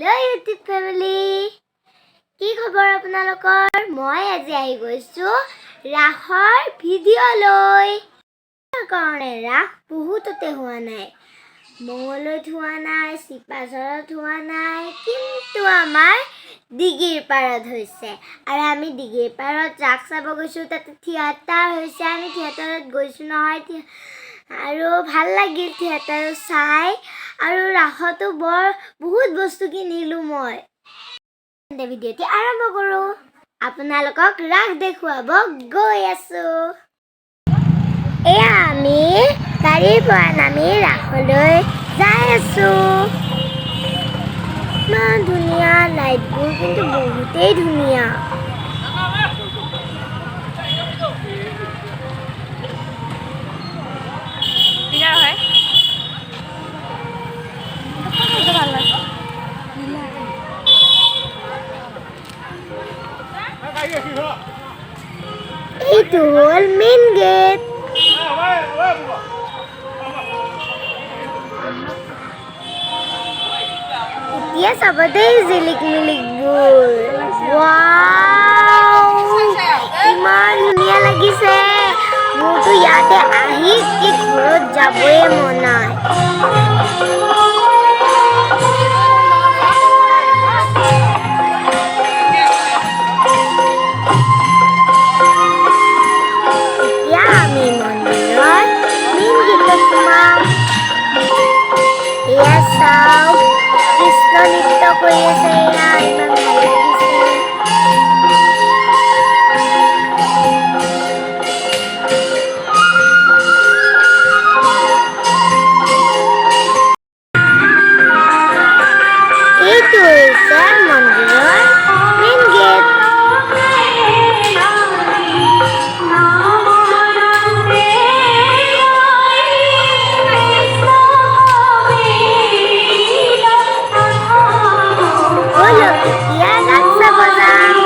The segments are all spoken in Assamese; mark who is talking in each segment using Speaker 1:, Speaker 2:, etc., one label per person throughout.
Speaker 1: হেল্ল' ইউটিউব ফেমিলি, কি খবৰ আপোনালোকৰ? মই আজি আহি গৈছোঁ ৰাসৰ ভিডিঅ' লৈ। কাৰণে ৰাস বহুততে হোৱা নাই, মঙলদৈত হোৱা নাই, চিপাঝাৰত হোৱা নাই, কিন্তু আমাৰ দিগিৰ পাৰত হৈছে। আৰু আমি দিগিৰ পাৰত ৰাস চাব গৈছোঁ, তাতে থিয়েটাৰ হৈছে। আমি থিয়েটাৰত গৈছোঁ নহয়, আৰু ভাল লাগিল থিয়েটাৰ চাই। আৰু ৰাসতো বহুত বস্তু কিনিলোঁ মই। ভিডিঅ'টি আৰম্ভ কৰোঁ। আপোনালোকক ৰাস দেখুৱাব গৈ আছোঁ। এয়া আমি গাড়ীৰ পৰা নামি ৰাসলৈ যাই আছোঁ। ইমান ধুনীয়া লাইটবোৰ, কিন্তু বহুতেই ধুনীয়া। এইটো হ'ল মেইন গেট। এতিয়া চাব দেই জিলিক মিলিকবোৰ। ৱাও, ইমান ধুনীয়া লাগিছে। মোৰতো ইয়াতে আহি কি ঘৰত যাবই মন নাই। এতিয়া আমি মন্দিৰৰ মেইন গেটত সোমাম। এয়া চাওক, কৃষ্ণ নৃত্য কৰি আছে। এয়া ইমান ভাল লাগিছে। এইটো হৈছে মন্দিৰৰ মেইন গেট। এতিয়া ৰাস চাব যাম।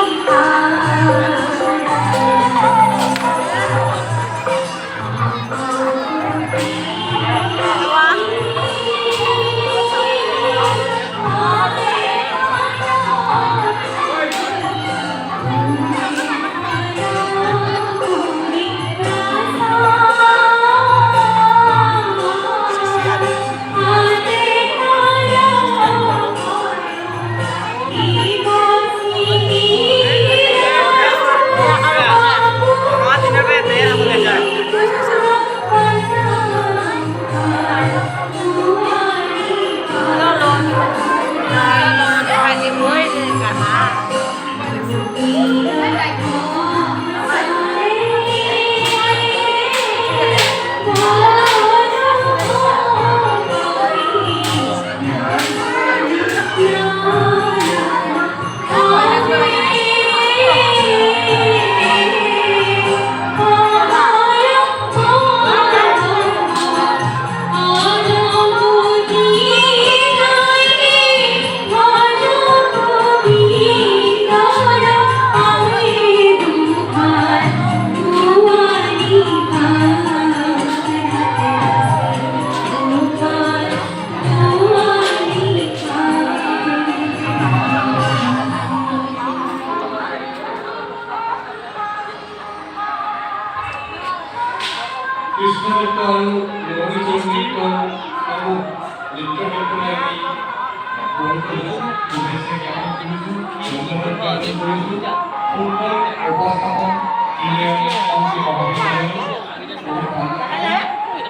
Speaker 2: কৃষ্ণ নৃত্য আৰু ৰঙীচৰ নৃত্য আৰু নৃত্য নৃত্যৰে আমি বহুতো শুভেচ্ছা জ্ঞাপন কৰিছোঁ, ধন্যবাদ জ্ঞাপন কৰিছোঁ। সুন্দৰ উপস্থাপন ইংৰাজী সংস্কৃত মহাবিদ্যালয় বহুত ভাল লাগিলে।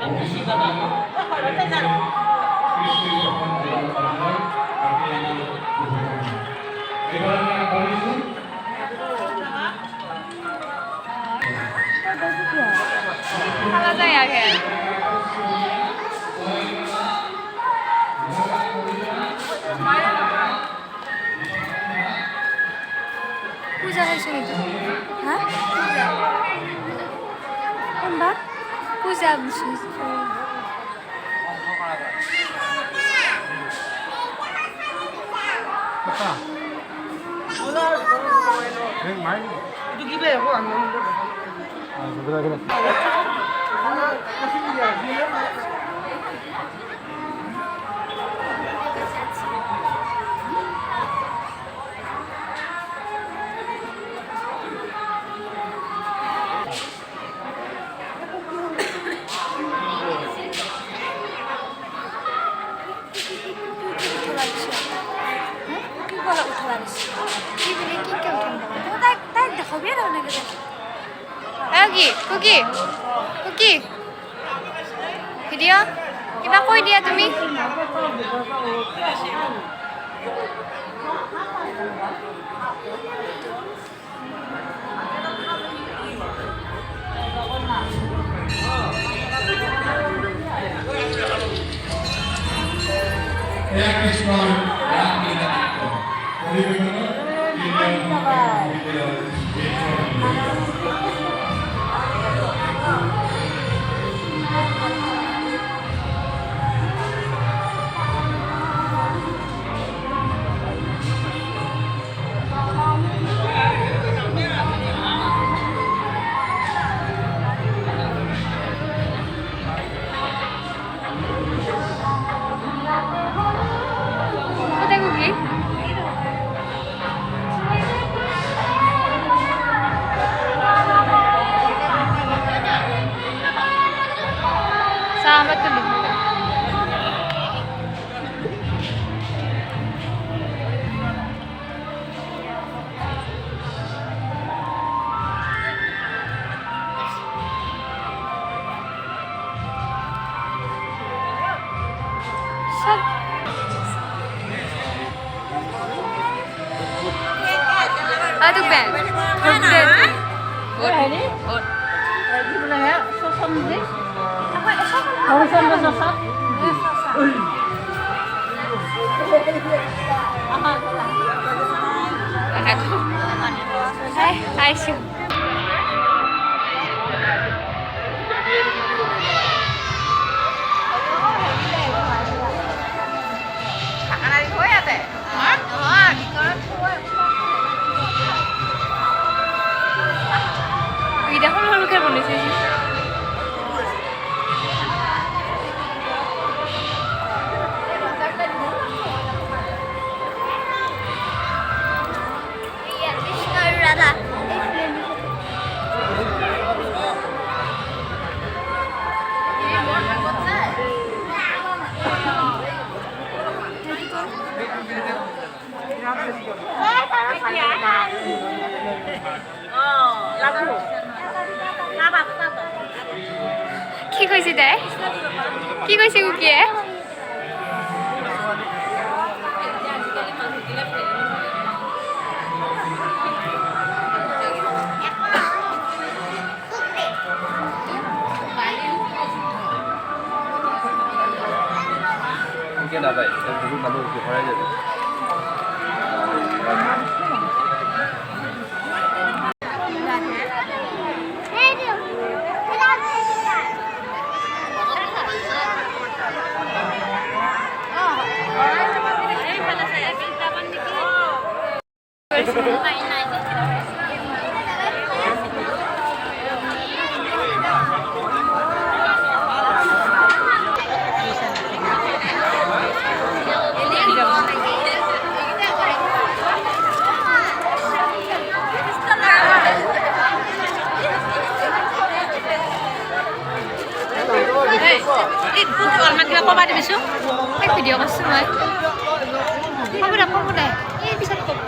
Speaker 2: ভৱিষ্যতে এইবাৰ আমি আগবাঢ়িছোঁ।
Speaker 3: খালা যায় আগে পূজা হয়েছে কিন্তু হ্যাঁ কোনবা পূজা দিছে কি বলে উঠা দিছে কি বুলি কি কে উঠাম তাইক তাইক দেখাবি আৰু এনেকৈ কি কুকি কুকি ভিডিঅ' কিবা কৈ দিয়া তুমি
Speaker 2: Ea Krishnan Rami Natiko.
Speaker 3: কোথায় Kuki Selamat tuh. Aduh ben. Aisyah. দেখোন সৰুকে বনাইছে
Speaker 1: ৰাধা
Speaker 3: কি কৈছে তাই কি কৈছে কুকিয়ে
Speaker 4: Mungkin apa ya? Dulu kamu orang aja.
Speaker 3: Video' কৰিছোঁ মই ক'ব দে এই পিছত ক'ব